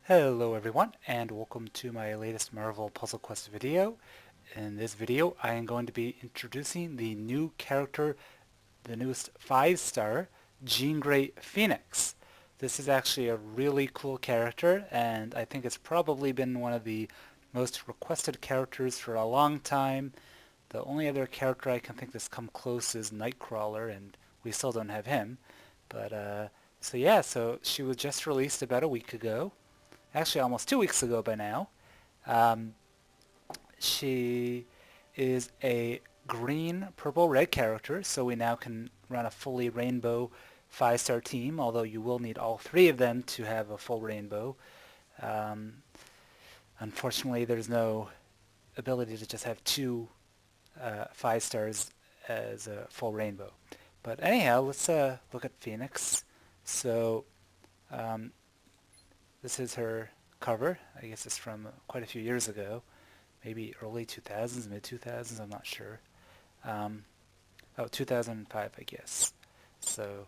Hello everyone, and welcome to my latest Marvel Puzzle Quest video. In this video, I am going to be introducing the new character, the newest 5-star, Jean Grey Phoenix. This is actually a really cool character, and I think it's probably been one of the most requested characters for a long time. The only other character I can think that's come close is Nightcrawler, and we still don't have him. So she was just released about a week ago. Actually almost 2 weeks ago by now. Um, she is a green, purple, red character, so we now can run a fully rainbow 5-star team, although you will need all three of them to have a full rainbow. Um, Unfortunately, there's no ability to just have two 5 stars as a full rainbow. But anyhow, let's look at Phoenix. So um, this is her cover. I guess it's from quite a few years ago, maybe early 2000s, mid 2000s, I'm not sure. 2005, I guess. So,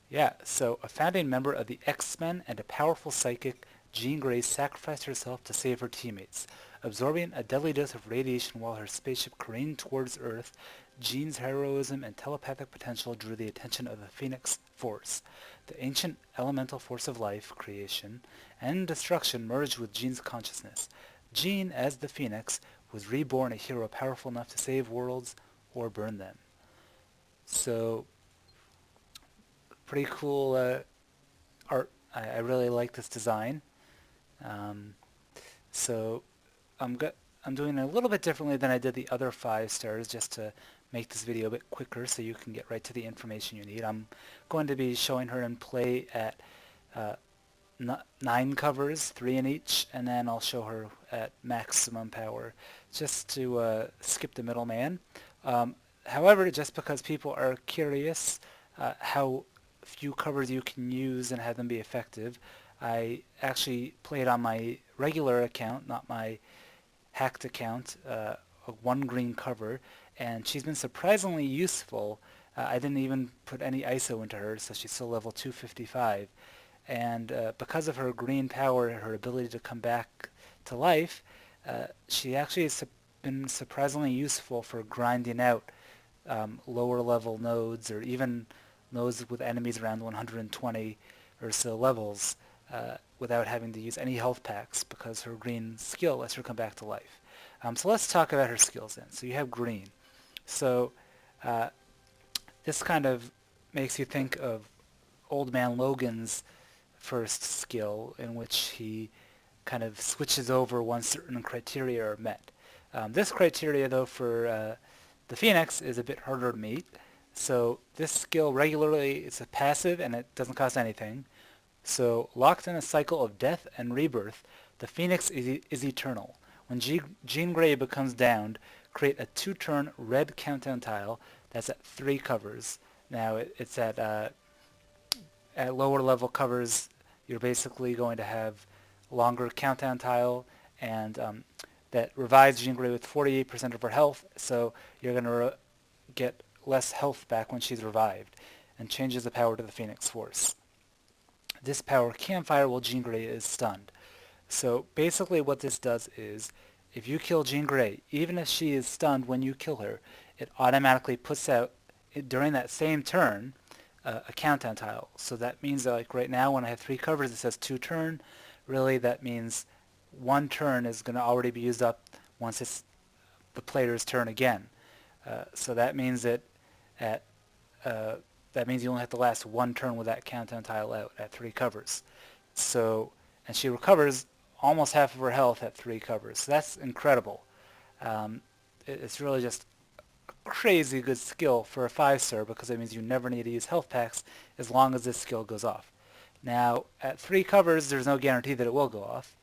yeah, so a founding member of the X-Men and a powerful psychic, Jean Grey sacrificed herself to save her teammates. Absorbing a deadly dose of radiation while her spaceship careened towards Earth, Jean's heroism and telepathic potential drew the attention of the Phoenix Force. The ancient elemental force of life, creation, and destruction merged with Jean's consciousness. Jean, as the Phoenix, was reborn a hero powerful enough to save worlds or burn them. So, pretty cool art. I really like this design. Um, so I'm doing it a little bit differently than I did the other 5 stars, just to make this video a bit quicker so you can get right to the information you need. I'm going to be showing her in play at 9 covers, 3 in each, and then I'll show her at maximum power, just to skip the middleman. However, just because people are curious how few covers you can use and have them be effective, I actually played on my regular account, not my hacked account, one green cover, and she's been surprisingly useful. I didn't even put any ISO into her, so she's still level 255. And because of her green power, her ability to come back to life, she actually has been surprisingly useful for grinding out lower level nodes, or even nodes with enemies around 120 or so levels, without having to use any health packs, because her green skill lets her come back to life. So let's talk about her skills then. So you have green. So this kind of makes you think of Old Man Logan's first skill, in which he kind of switches over once certain criteria are met. This criteria, though, for the Phoenix is a bit harder to meet. So this skill regularly is a passive and it doesn't cost anything. So locked in a cycle of death and rebirth, the Phoenix is eternal. When Jean Grey becomes downed, create a 2-turn red countdown tile that's at 3 covers. Now it's at lower level covers, you're basically going to have longer countdown tile, and that revives Jean Grey with 48% of her health, so you're going to get less health back when she's revived, and changes the power to the Phoenix Force. This power can fire while Jean Grey is stunned. So basically what this does is, if you kill Jean Grey, even if she is stunned when you kill her, it automatically puts out, during that same turn, a countdown tile. So that means that, like right now when I have 3 covers, it says 2 turn. Really that means 1 turn is going to already be used up once it's the player's turn again. So that means that that means you only have to last 1 turn with that countdown tile out at 3 covers. So, and she recovers almost half of her health at 3 covers. So that's incredible. It's really just a crazy good skill for a 5-star, because it means you never need to use health packs as long as this skill goes off. Now, at 3 covers, there's no guarantee that it will go off.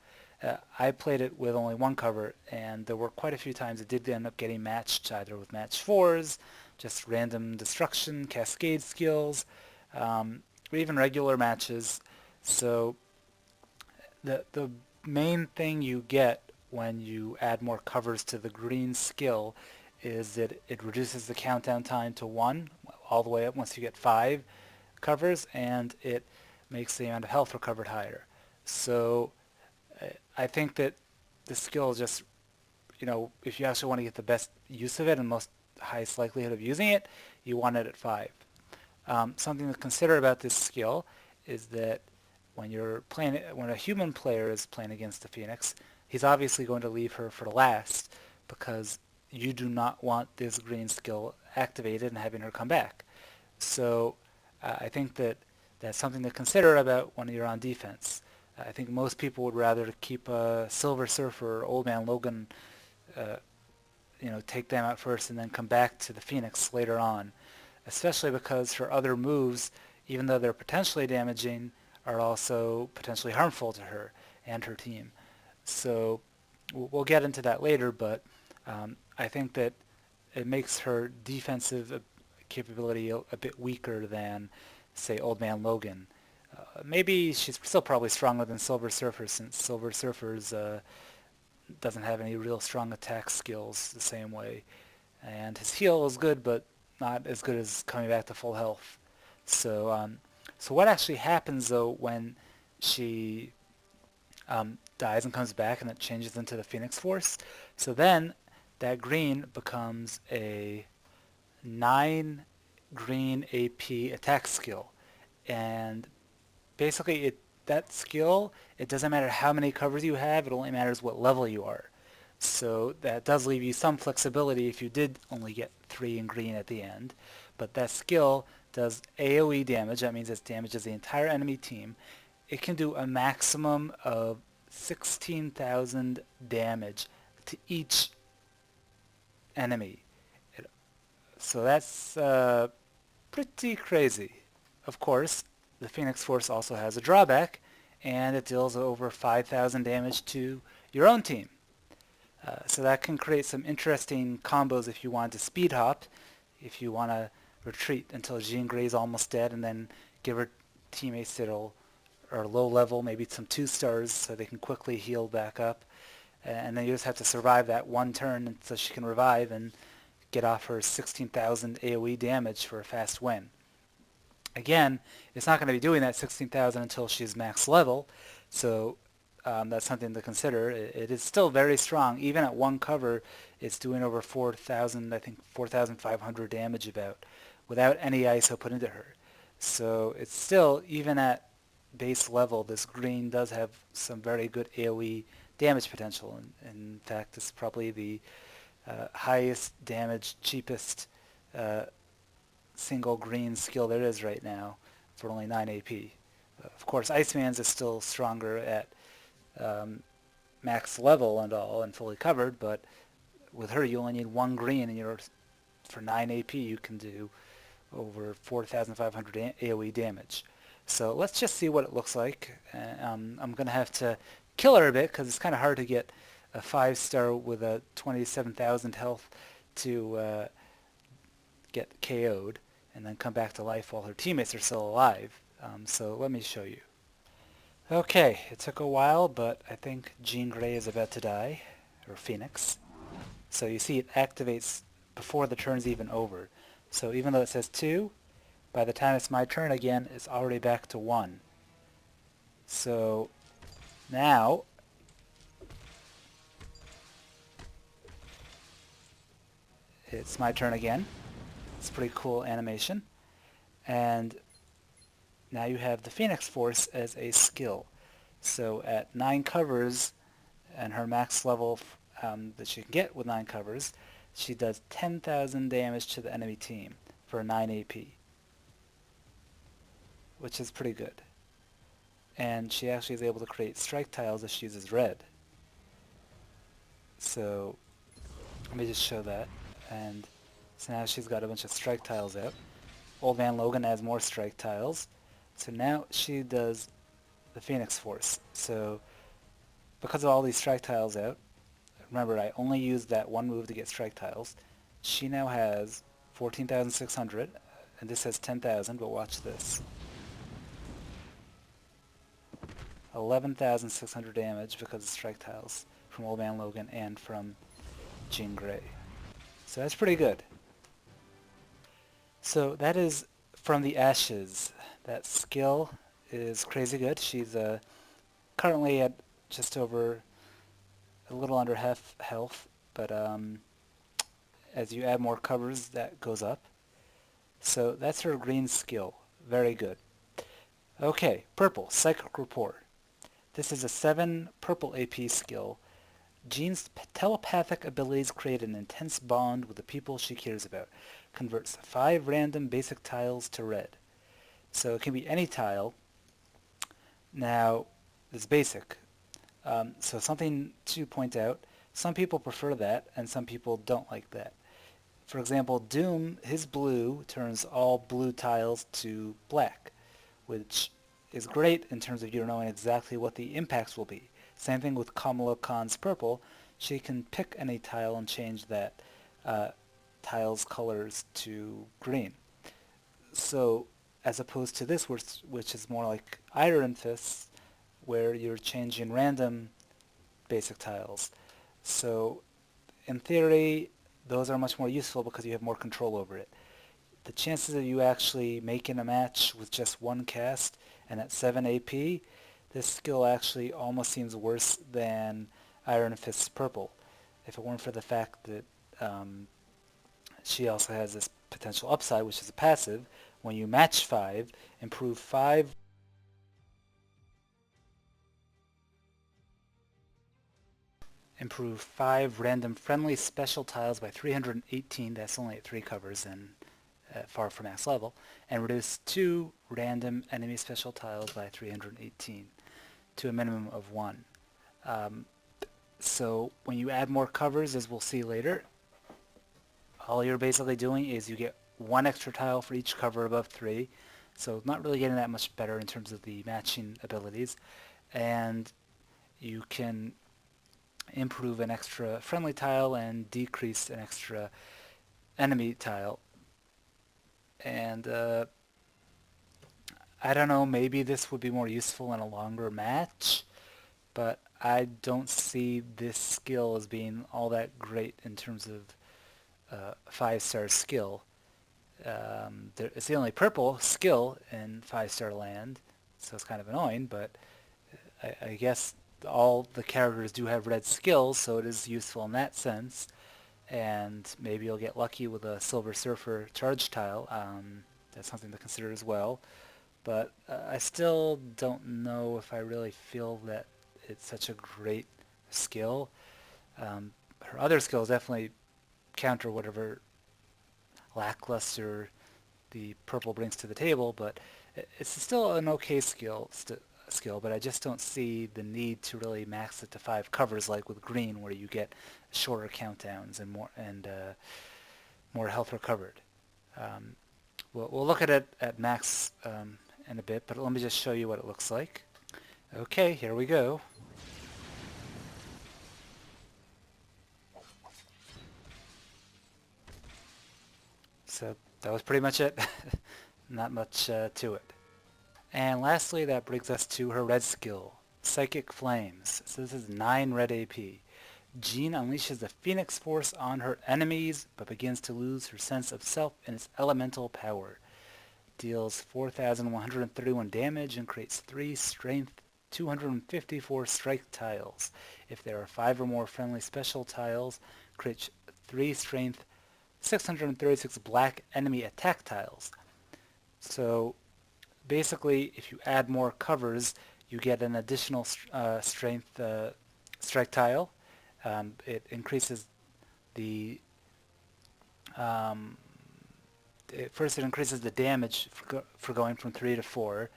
I played it with only 1 cover, and there were quite a few times it did end up getting matched, either with match 4s, just random destruction, cascade skills, or even regular matches. So the main thing you get when you add more covers to the green skill is that it reduces the countdown time to 1 all the way up once you get 5 covers, and it makes the amount of health recovered higher. So I think that the skill is just, if you actually want to get the best use of it and most highest likelihood of using it, you want it at 5. Something to consider about this skill is that when a human player is playing against the Phoenix, he's obviously going to leave her for last because you do not want this green skill activated and having her come back. So I think that that's something to consider about when you're on defense. I think most people would rather keep Silver Surfer or Old Man Logan, uh, take them out first and then come back to the Phoenix later on, especially because her other moves, even though they're potentially damaging, are also potentially harmful to her and her team. So we'll get into that later, but I think that it makes her defensive capability a bit weaker than, say, Old Man Logan. Maybe she's still probably stronger than Silver Surfer, since Silver Surfer's doesn't have any real strong attack skills the same way. And his heal is good, but not as good as coming back to full health. So what actually happens though when she dies and comes back and it changes into the Phoenix Force? So then that green becomes a 9 green AP attack skill, and basically that skill, it doesn't matter how many covers you have, it only matters what level you are. So that does leave you some flexibility if you did only get 3 in green at the end. But that skill does AoE damage, that means it damages the entire enemy team. It can do a maximum of 16,000 damage to each enemy. So that's pretty crazy. Of course, the Phoenix Force also has a drawback, and it deals over 5,000 damage to your own team. So that can create some interesting combos if you want to speed hop, if you want to retreat until Jean Grey's almost dead and then give her teammates that are low level, maybe some 2 stars so they can quickly heal back up. And then you just have to survive that one turn until she can revive and get off her 16,000 AoE damage for a fast win. Again, it's not going to be doing that 16,000 until she's max level, so that's something to consider. It is still very strong. Even at one cover, it's doing over 4,000, I think 4,500 damage about, without any ISO put into her. So it's still, even at base level, this green does have some very good AoE damage potential. In fact, it's probably the highest damage, cheapest single green skill there is right now for only 9 AP. Of course, Iceman's is still stronger at max level and all and fully covered, but with her you only need 1 green, and for 9 AP you can do over 4,500 AoE damage. So let's just see what it looks like. I'm going to have to kill her a bit because it's kind of hard to get a 5-star with a 27,000 health to get KO'd and then come back to life while her teammates are still alive. So let me show you. Okay, it took a while, but I think Jean Grey is about to die, or Phoenix. So you see it activates before the turn's even over. So even though it says 2, by the time it's my turn again, it's already back to 1. So now it's my turn again. It's a pretty cool animation. And now you have the Phoenix Force as a skill. So at 9 covers, and her max level that she can get with 9 covers, she does 10,000 damage to the enemy team for 9 AP, which is pretty good. And she actually is able to create strike tiles if she uses red. So let me just show that. And so now she's got a bunch of strike tiles out. Old Man Logan has more strike tiles. So now she does the Phoenix Force. So because of all these strike tiles out, remember I only used that one move to get strike tiles, she now has 14,600, and this has 10,000, but watch this. 11,600 damage because of strike tiles from Old Man Logan and from Jean Grey. So that's pretty good. So that is from the Ashes. That skill is crazy good. She's currently at just over a little under half health, but as you add more covers, that goes up. So that's her green skill. Very good. Okay, purple, Psychic Rapport. This is a 7 purple AP skill. Jean's telepathic abilities create an intense bond with the people she cares about. Converts 5 random basic tiles to red. So it can be any tile. Now, it's basic. So something to point out, some people prefer that, and some people don't like that. For example, Doom, his blue turns all blue tiles to black, which is great in terms of you knowing exactly what the impacts will be. Same thing with Kamala Khan's purple. She can pick any tile and change that tile's colors to green. So as opposed to this, which is more like Iron Fists, where you're changing random basic tiles. So in theory, those are much more useful because you have more control over it. The chances of you actually making a match with just one cast and at 7 AP, this skill actually almost seems worse than Iron Fist's purple. If it weren't for the fact that she also has this potential upside, which is a passive. When you match 5, improve 5 random friendly special tiles by 318. That's only at 3 covers and far from max level, and reduce 2 random enemy special tiles by 318 to a minimum of 1. So when you add more covers, as we'll see later, all you're basically doing is you get 1 extra tile for each cover above 3, so not really getting that much better in terms of the matching abilities, and you can improve an extra friendly tile and decrease an extra enemy tile. And I don't know, maybe this would be more useful in a longer match, but I don't see this skill as being all that great in terms of 5-star skill. It's the only purple skill in 5-star land, so it's kind of annoying, but I guess all the characters do have red skills, so it is useful in that sense. And maybe you'll get lucky with a Silver Surfer charge tile. That's something to consider as well. But I still don't know if I really feel that it's such a great skill. Her other skills definitely counter whatever lackluster the purple brings to the table, but it's still an okay skill, but I just don't see the need to really max it to 5 covers like with green, where you get shorter countdowns and more health recovered. We'll look at it at max in a bit, but let me just show you what it looks like. Okay, here we go. So that was pretty much it. Not much to it. And lastly, that brings us to her red skill, Psychic Flames. So this is 9 red AP. Jean unleashes the Phoenix Force on her enemies, but begins to lose her sense of self and its elemental power. Deals 4,131 damage and creates 3 strength, 254 strike tiles. If there are 5 or more friendly special tiles, creates 3 strength, 636 black enemy attack tiles. So basically, if you add more covers, you get an additional strength strike tile. It increases the first it increases the damage for going from 3 to 4,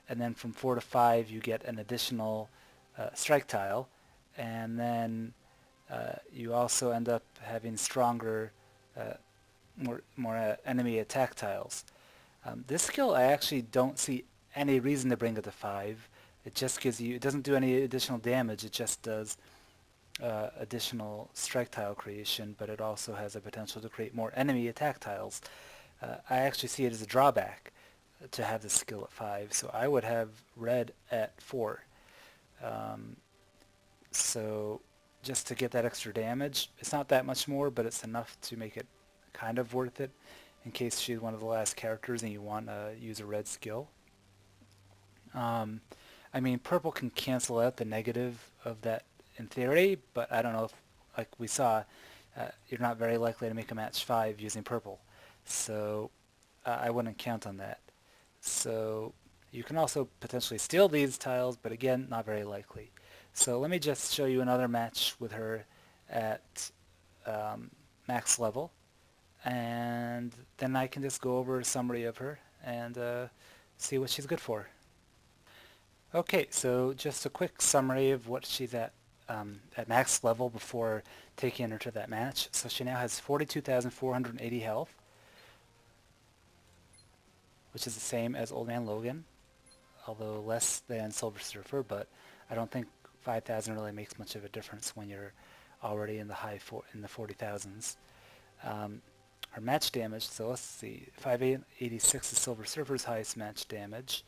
and then from 4 to 5 you get an additional strike tile, and then you also end up having stronger, more enemy attack tiles. This skill I actually don't see any reason to bring it to 5. It just gives you, it doesn't do any additional damage, it just does additional strike tile creation, but it also has a potential to create more enemy attack tiles. I actually see it as a drawback to have this skill at 5, so I would have red at 4. So just to get that extra damage, it's not that much more, but it's enough to make it kind of worth it in case she's one of the last characters and you want to use a red skill. I mean, purple can cancel out the negative of that in theory, but I don't know if, like we saw, you're not very likely to make a match 5 using purple. So I wouldn't count on that. So you can also potentially steal these tiles, but again, not very likely. So let me just show you another match with her at um, max level, and then I can just go over a summary of her and see what she's good for. Okay, so just a quick summary of what she's at max level before taking her to that match. So she now has 42,480 health, which is the same as Old Man Logan, although less than Silver Surfer, but I don't think 5,000 really makes much of a difference when you're already in the 40,000s. Her match damage, so let's see, 586 is Silver Surfer's highest match damage.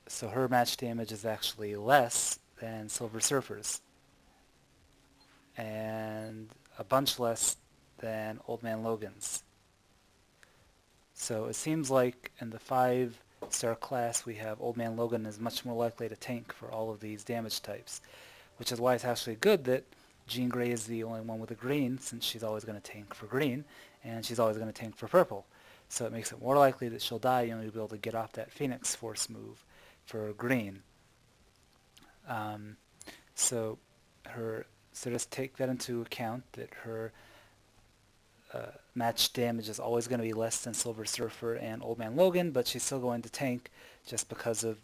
So her match damage is actually less than Silver Surfer's, and a bunch less than Old Man Logan's. So it seems like in the 5-star class we have Old Man Logan is much more likely to tank for all of these damage types, which is why it's actually good that Jean Grey is the only one with a green, since she's always going to tank for green, and she's always going to tank for purple. So it makes it more likely that she'll die and you'll be able to get off that Phoenix Force move for green. Um, so her so just take that into account that her match damage is always going to be less than Silver Surfer and Old Man Logan, but she's still going to tank just because of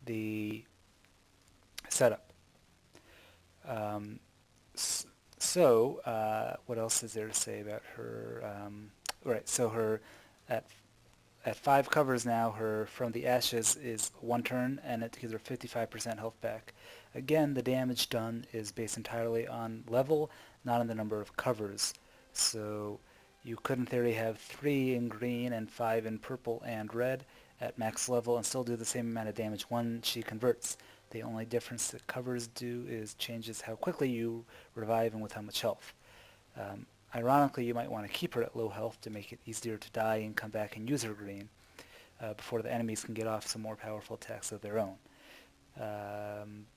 the setup. Um, what else is there to say about her? Right, so her at at 5 covers now, her From the Ashes is 1 turn, and it gives her 55% health back. Again, the damage done is based entirely on level, not on the number of covers. So you could, in theory, have 3 in green and 5 in purple and red at max level and still do the same amount of damage when she converts. The only difference that covers do is changes how quickly you revive and with how much health. Ironically, you might want to keep her at low health to make it easier to die and come back and use her green before the enemies can get off some more powerful attacks of their own.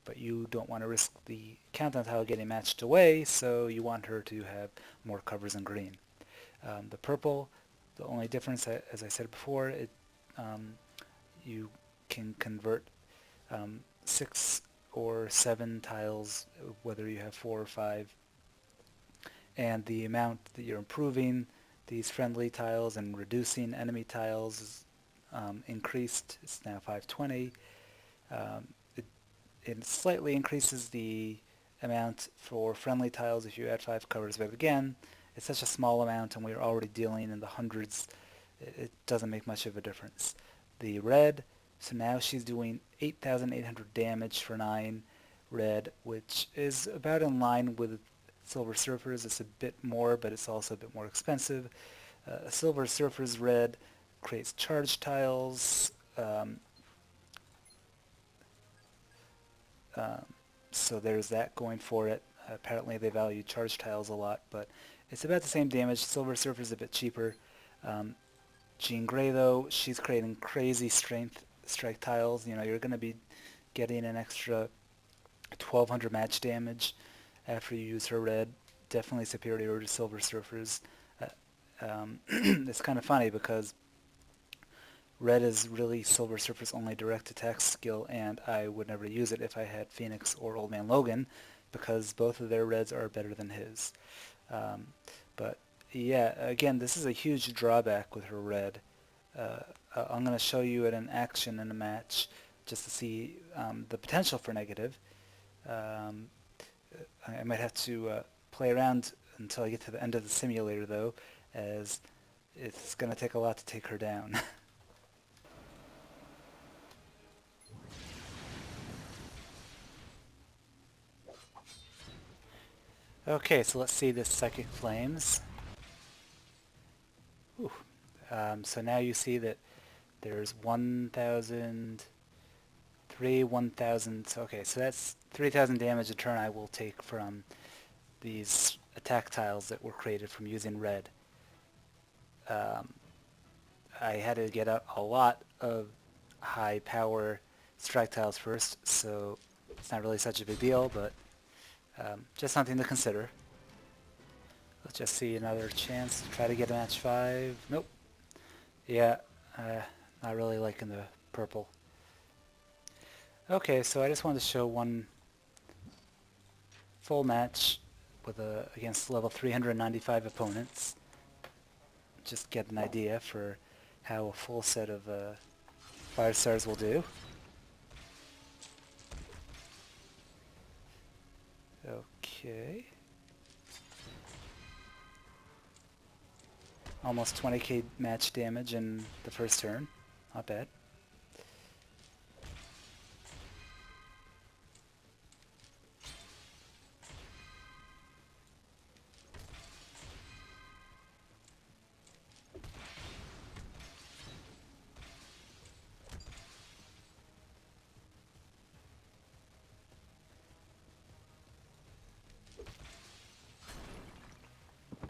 But you don't want to risk the countdown tile getting matched away, so you want her to have more covers in green. The purple, the only difference, as I said before, you can convert 6 or 7 tiles, whether you have 4 or 5, and the amount that you're improving these friendly tiles and reducing enemy tiles is increased. It's now 520. Um, it slightly increases the amount for friendly tiles if you add 5 covers, but again, it's such a small amount and we're already dealing in the hundreds, it doesn't make much of a difference. The red, so now she's doing 8,800 damage for 9 red, which is about in line with Silver Surfer's. It's a bit more, but it's also a bit more expensive. Silver Surfer's red creates charge tiles, so there's that going for it. Apparently they value charge tiles a lot, but it's about the same damage. Silver Surfer's a bit cheaper. Jean Grey, though, she's creating crazy strength strike tiles. You know, you're going to be getting an extra 1,200 match damage after you use her red. Definitely superior to Silver Surfer's. It's kind of funny because red is really Silver Surfer's only direct attack skill, and I would never use it if I had Phoenix or Old Man Logan, because both of their reds are better than his. Um, but yeah, again, this is a huge drawback with her red. I'm going to show you it in action in a match just to see the potential for negative. Um, I might have to play around until I get to the end of the simulator, though, as it's going to take a lot to take her down. Okay, so let's see this Psychic Flames. Ooh. So now you see that there's 1,000, 1,000. Okay, so that's 3,000 damage a turn I will take from these attack tiles that were created from using red. I had to get a lot of high power strike tiles first, so it's not really such a big deal, but just something to consider. Let's just see another chance to try to get a match 5. Nope. Yeah, not really liking the purple. Okay, so I just wanted to show one full match with against level 395 opponents. Just get an idea for how a full set of 5 stars will do. Okay. Almost 20k match damage in the first turn. Not bad.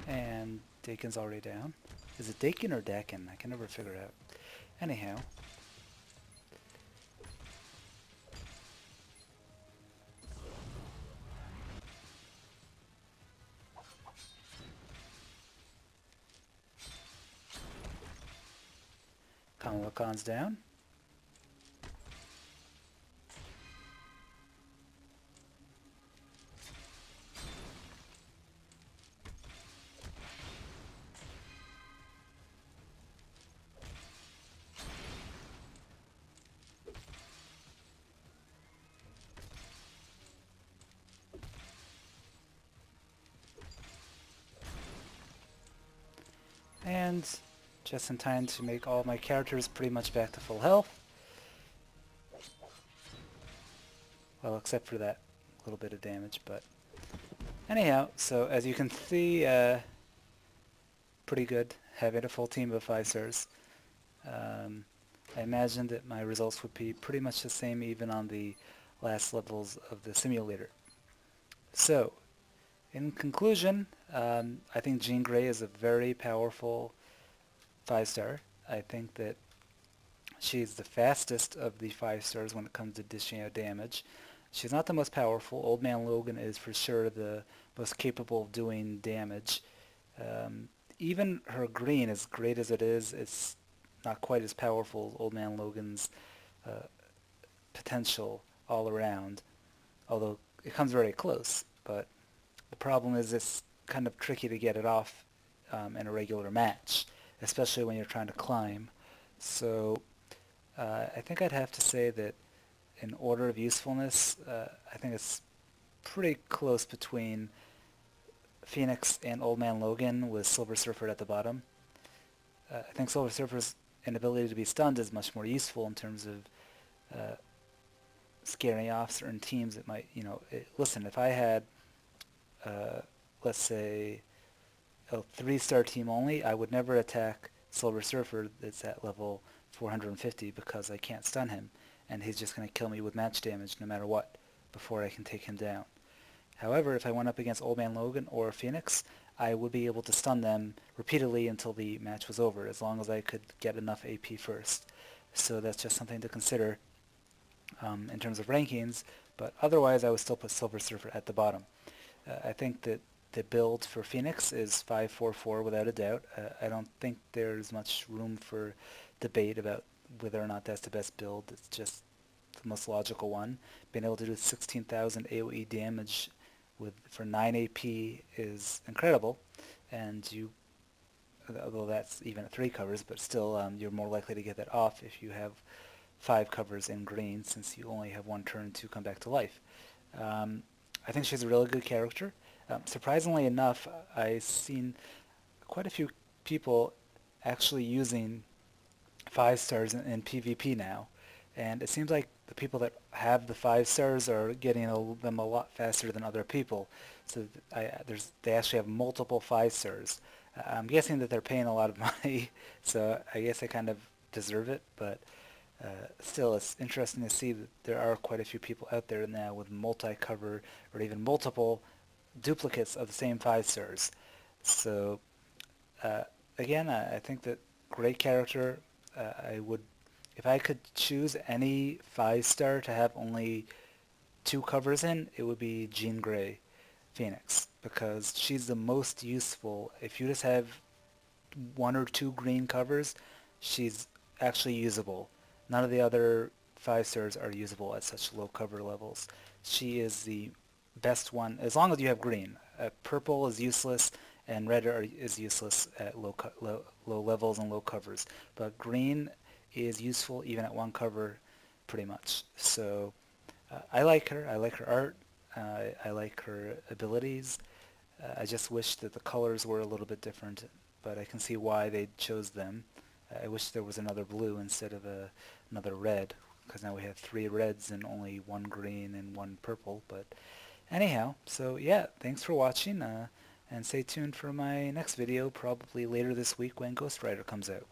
And Dakin's already down. Is it Dakin or Dakin? I can never figure it out. Anyhow. Kamalakan's down. And just in time to make all my characters pretty much back to full health. Well, except for that little bit of damage, but anyhow, so as you can see, pretty good having a full team of 5 stars. I imagine that my results would be pretty much the same even on the last levels of the simulator. So, in conclusion, I think Jean Grey is a very powerful 5 star. I think that she's the fastest of the 5 stars when it comes to dishing out damage. She's not the most powerful. Old Man Logan is for sure the most capable of doing damage. Even her green, as great as it is, it's not quite as powerful as Old Man Logan's uh, potential all around, although it comes very close. But the problem is it's kind of tricky to get it off in a regular match, especially when you're trying to climb. So I think I'd have to say that in order of usefulness, I think it's pretty close between Phoenix and Old Man Logan with Silver Surfer at the bottom. I think Silver Surfer's inability to be stunned is much more useful in terms of scaring off certain teams that might, listen, if I had, let's say, a 3-star team only, I would never attack Silver Surfer that's at level 450 because I can't stun him, and he's just going to kill me with match damage no matter what before I can take him down. However, if I went up against Old Man Logan or Phoenix, I would be able to stun them repeatedly until the match was over, as long as I could get enough AP first. So that's just something to consider in terms of rankings, but otherwise I would still put Silver Surfer at the bottom. I think that the build for Phoenix is 5-4-4 without a doubt. I don't think there's much room for debate about whether or not that's the best build. It's just the most logical one. Being able to do 16,000 AoE damage for 9 AP is incredible, and although that's even at 3 covers, but still you're more likely to get that off if you have 5 covers in green, since you only have 1 turn to come back to life. I think she's a really good character. Surprisingly enough, I've seen quite a few people actually using 5 stars in PvP now, and it seems like the people that have the 5 stars are getting them a lot faster than other people. So they actually have multiple 5 stars. I'm guessing that they're paying a lot of money, so I guess they kind of deserve it, but still, it's interesting to see that there are quite a few people out there now with multi-cover or even multiple duplicates of the same 5 stars. So again, I think that great character. I would if I could choose any 5-star to have only 2 covers in, it would be Jean Grey Phoenix, because she's the most useful. If you just have 1 or 2 green covers, she's actually usable. None of the other 5-stars are usable at such low cover levels. She is the best one, as long as you have green. Purple is useless, and red is useless at low levels and low covers. But green is useful even at 1 cover, pretty much. So I like her. I like her art. I like her abilities. I just wish that the colors were a little bit different, but I can see why they chose them. I wish there was another blue instead of another red, because now we have 3 reds and only 1 green and 1 purple. But anyhow, so yeah, thanks for watching, and stay tuned for my next video, probably later this week when Ghost Rider comes out.